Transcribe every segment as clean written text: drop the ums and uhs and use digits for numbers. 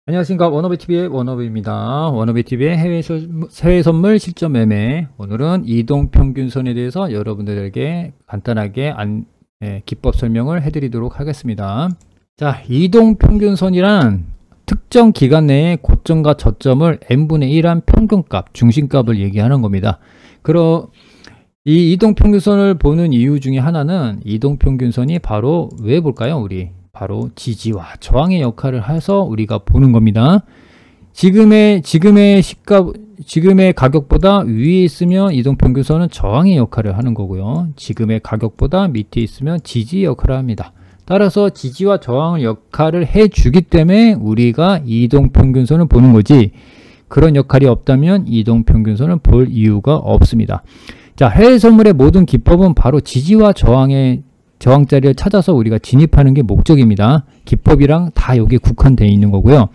안녕하십니까. 워너비TV의 워너비입니다. 워너비TV의 해외 선물 실전 매매. 오늘은 이동평균선에 대해서 여러분들에게 간단하게 기법 설명을 해드리도록 하겠습니다. 자, 이동평균선이란 특정 기간 내에 고점과 저점을 n분의 1한 평균값, 중심값을 얘기하는 겁니다. 이 이동평균선을 보는 이유 중에 하나는 이동평균선이 바로 왜 볼까요? 우리 바로 지지와 저항의 역할을 해서 우리가 보는 겁니다. 지금의 가격보다 위에 있으면 이동평균선은 저항의 역할을 하는 거고요. 지금의 가격보다 밑에 있으면 지지 역할을 합니다. 따라서 지지와 저항을 역할을 해주기 때문에 우리가 이동평균선을 보는 거지, 그런 역할이 없다면 이동평균선을 볼 이유가 없습니다. 자, 해외 선물의 모든 기법은 바로 지지와 저항자리를 찾아서 우리가 진입하는 게 목적입니다. 기법이랑 다 여기에 국한되어 있는 거고요.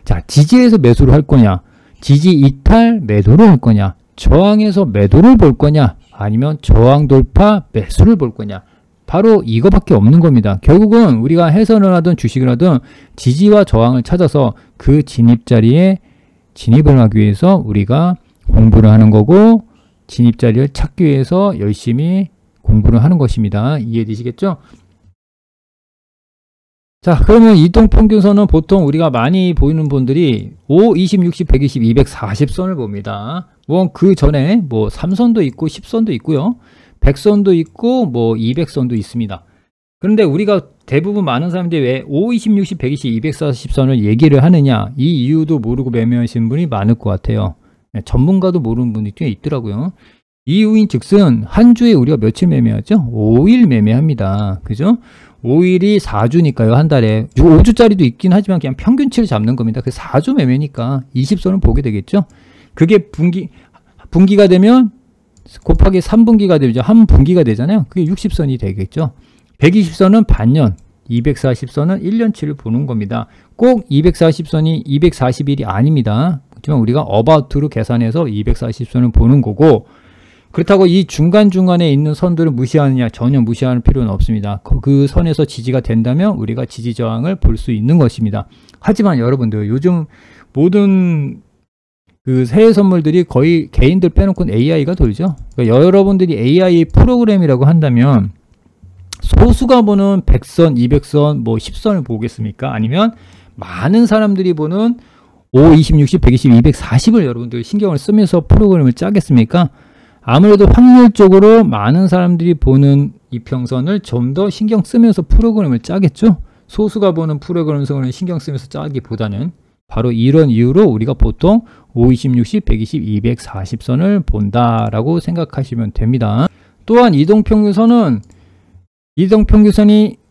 자, 지지에서 매수를 할 거냐, 지지 이탈 매도를 할 거냐, 저항에서 매도를 볼 거냐, 아니면 저항 돌파 매수를 볼 거냐, 바로 이거밖에 없는 겁니다. 결국은 우리가 해선을 하든 주식을 하든 지지와 저항을 찾아서 그 진입자리에 진입을 하기 위해서 우리가 공부를 하는 거고, 진입자리를 찾기 위해서 열심히 공부를 하는 것입니다. 이해되시겠죠? 자, 그러면 이동평균선은 보통 우리가 많이 보이는 분들이 5, 20, 60, 120, 240선을 봅니다. 뭐 그 전에 뭐 3선도 있고 10선도 있고요. 100선도 있고 뭐 200선도 있습니다. 그런데 우리가 대부분 많은 사람들이 왜 5, 20, 60, 120, 240선을 얘기를 하느냐, 이 이유도 모르고 매매하시는 분이 많을 것 같아요. 전문가도 모르는 분이 꽤 있더라고요. 이유인 즉슨 한 주에 우리가 며칠 매매하죠? 5일 매매합니다. 그죠? 5일이 4주니까요. 한 달에 5주짜리도 있긴 하지만 그냥 평균치를 잡는 겁니다. 그 4주 매매니까 20선을 보게 되겠죠? 그게 분기가 되면 곱하기 3분기가 되죠. 한 분기가 되잖아요. 그게 60선이 되겠죠. 120선은 반년, 240선은 1년치를 보는 겁니다. 꼭 240선이 240일이 아닙니다. 하지만 우리가 어바웃으로 계산해서 240선을 보는 거고, 그렇다고 이 중간중간에 있는 선들을 무시하느냐, 전혀 무시하는 필요는 없습니다. 그 선에서 지지가 된다면 우리가 지지 저항을 볼 수 있는 것입니다. 하지만 여러분들, 요즘 모든 그 해외 선물들이 거의 개인들 빼놓고는 AI가 돌죠. 그러니까 여러분들이 AI 프로그램이라고 한다면 소수가 보는 100선, 200선, 뭐 10선을 보겠습니까? 아니면 많은 사람들이 보는 5, 20, 60, 120, 240을 여러분들 신경을 쓰면서 프로그램을 짜겠습니까? 아무래도 확률적으로 많은 사람들이 보는 이평선을 좀 더 신경 쓰면서 프로그램을 짜겠죠? 소수가 보는 프로그램성을 신경 쓰면서 짜기보다는 바로 이런 이유로 우리가 보통 5, 20, 60, 120, 240선을 본다라고 생각하시면 됩니다. 또한 이동평균선이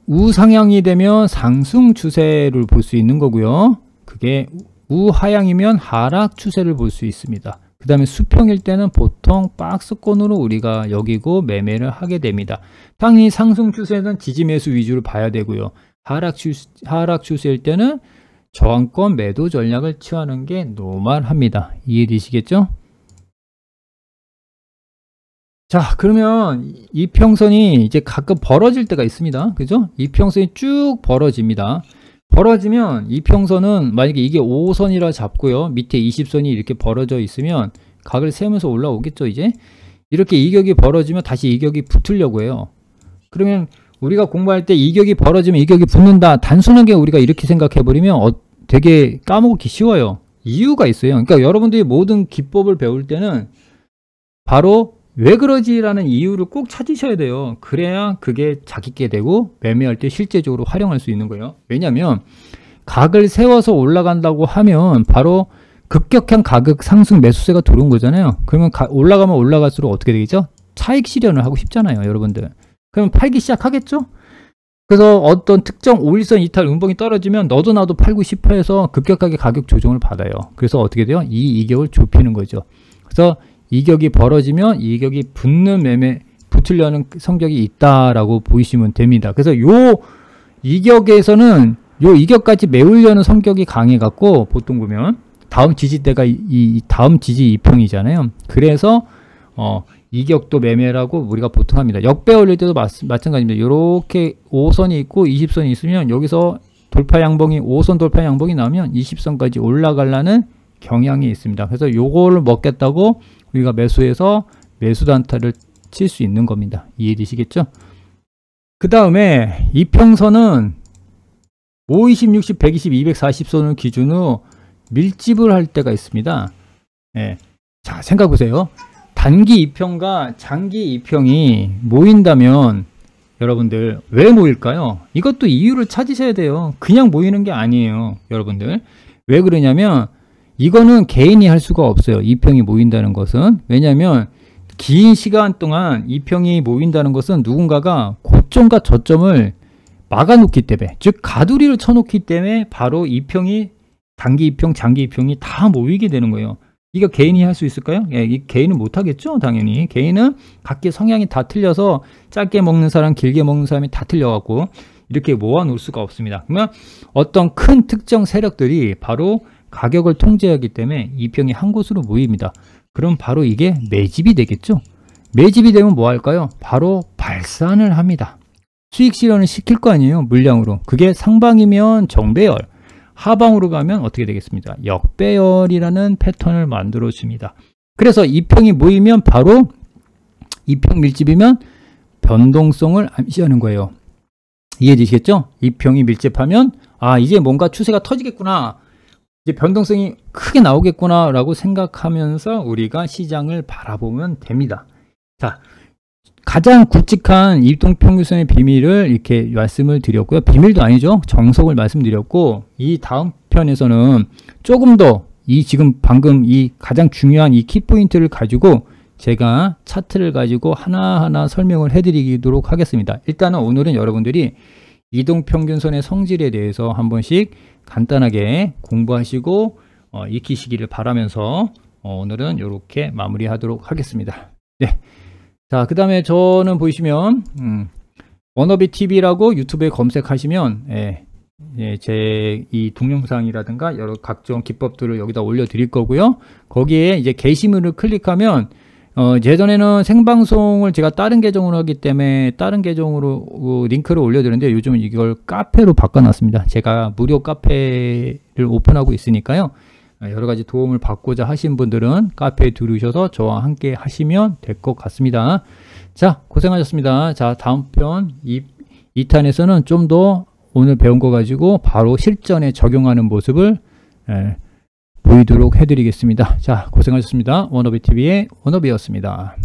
우상향이 되면 상승 추세를 볼 수 있는 거고요. 그게 우하향이면 하락 추세를 볼 수 있습니다. 그 다음에 수평일 때는 보통 박스권으로 우리가 여기고 매매를 하게 됩니다. 당연히 상승 추세는 지지 매수 위주로 봐야 되고요. 하락 추세일 때는 저항권 매도 전략을 취하는 게 노멀합니다. 이해되시겠죠? 자, 그러면 이평선이 이제 가끔 벌어질 때가 있습니다. 그죠? 이평선이 쭉 벌어집니다. 벌어지면 이평선은 만약에 이게 5선이라 잡고요. 밑에 20선이 이렇게 벌어져 있으면 각을 세우면서 올라오겠죠, 이제? 이렇게 이격이 벌어지면 다시 이격이 붙으려고 해요. 그러면 우리가 공부할 때 이격이 벌어지면 이격이 붙는다. 단순하게 우리가 이렇게 생각해버리면 되게 까먹기 쉬워요. 이유가 있어요. 그러니까 여러분들이 모든 기법을 배울 때는 바로 왜 그러지라는 이유를 꼭 찾으셔야 돼요. 그래야 그게 자기게 되고 매매할 때 실제적으로 활용할 수 있는 거예요. 왜냐하면 각을 세워서 올라간다고 하면 바로 급격한 가격 상승 매수세가 들어온 거잖아요. 그러면 올라가면 올라갈수록 어떻게 되겠죠? 차익 실현을 하고 싶잖아요, 여러분들. 그러면 팔기 시작하겠죠? 그래서 어떤 특정 5일선 이탈 음봉이 떨어지면 너도 나도 팔고 싶어 해서 급격하게 가격 조정을 받아요. 그래서 어떻게 돼요? 이 이격을 좁히는 거죠. 그래서 이격이 벌어지면 이격이 붙으려는 성격이 있다라고 보시면 됩니다. 그래서 요 이격에서는 요 이격까지 메우려는 성격이 강해갖고 보통 보면 다음 지지대가 다음 지지 이평이잖아요. 그래서 이격도 매매라고 우리가 보통 합니다. 역배 올릴 때도 마찬가지입니다. 이렇게 5선이 있고 20선이 있으면 여기서 돌파 양봉이 5선 돌파 양봉이 나오면 20선까지 올라가려는 경향이 있습니다. 그래서 요거를 먹겠다고 우리가 매수해서 매수 단타를 칠 수 있는 겁니다. 이해되시겠죠? 그 다음에 이평선은 5, 20, 60, 120, 240선을 기준으로 밀집을 할 때가 있습니다. 예. 자, 생각해보세요. 단기 이평과 장기 이평이 모인다면 여러분들 왜 모일까요? 이것도 이유를 찾으셔야 돼요. 그냥 모이는 게 아니에요. 여러분들 왜 그러냐면 이거는 개인이 할 수가 없어요. 이평이 모인다는 것은. 왜냐하면 긴 시간 동안 이평이 모인다는 것은 누군가가 고점과 저점을 막아놓기 때문에, 즉 가두리를 쳐놓기 때문에 바로 이평이 단기 이평, 장기 이평이 다 모이게 되는 거예요. 이거 개인이 할 수 있을까요? 예, 이 개인은 못하겠죠. 당연히 개인은 각기 성향이 다 틀려서 짧게 먹는 사람, 길게 먹는 사람이 다 틀려갖고 이렇게 모아놓을 수가 없습니다. 그러면 어떤 큰 특정 세력들이 바로 가격을 통제하기 때문에 이평이 한 곳으로 모입니다. 그럼 바로 이게 매집이 되겠죠. 매집이 되면 뭐 할까요? 바로 발산을 합니다. 수익 실현을 시킬 거 아니에요. 물량으로. 그게 상방이면 정배열, 하방으로 가면 어떻게 되겠습니까? 역배열이라는 패턴을 만들어 줍니다. 그래서 이평이 모이면 바로 이평 밀집이면 변동성을 암시하는 거예요. 이해되시겠죠? 이평이 밀집하면 아, 이제 뭔가 추세가 터지겠구나, 이제 변동성이 크게 나오겠구나 라고 생각하면서 우리가 시장을 바라보면 됩니다. 자, 가장 굵직한 이동평균선의 비밀을 이렇게 말씀을 드렸고요. 비밀도 아니죠. 정석을 말씀드렸고, 이 다음 편에서는 조금 더 이 지금 방금 이 가장 중요한 이 키포인트를 가지고 제가 차트를 가지고 하나하나 설명을 해드리도록 하겠습니다. 일단은 오늘은 여러분들이 이동평균선의 성질에 대해서 한 번씩 간단하게 공부하시고 익히시기를 바라면서 오늘은 이렇게 마무리하도록 하겠습니다. 네. 자, 그 다음에 저는 보시면 워너비 TV라고 유튜브에 검색하시면 제 이 동영상이라든가 여러 각종 기법들을 여기다 올려 드릴 거고요. 거기에 이제 게시물을 클릭하면 예전에는 생방송을 제가 다른 계정으로 하기 때문에 다른 계정으로 링크를 올려드렸는데 요즘은 이걸 카페로 바꿔놨습니다. 제가 무료 카페를 오픈하고 있으니까요. 여러 가지 도움을 받고자 하신 분들은 카페에 들으셔서 저와 함께 하시면 될 것 같습니다. 자, 고생하셨습니다. 자, 다음 편 2탄에서는 좀 더 오늘 배운 거 가지고 바로 실전에 적용하는 모습을 보이도록 해드리겠습니다. 자, 고생하셨습니다. 워너비TV의 워너비였습니다.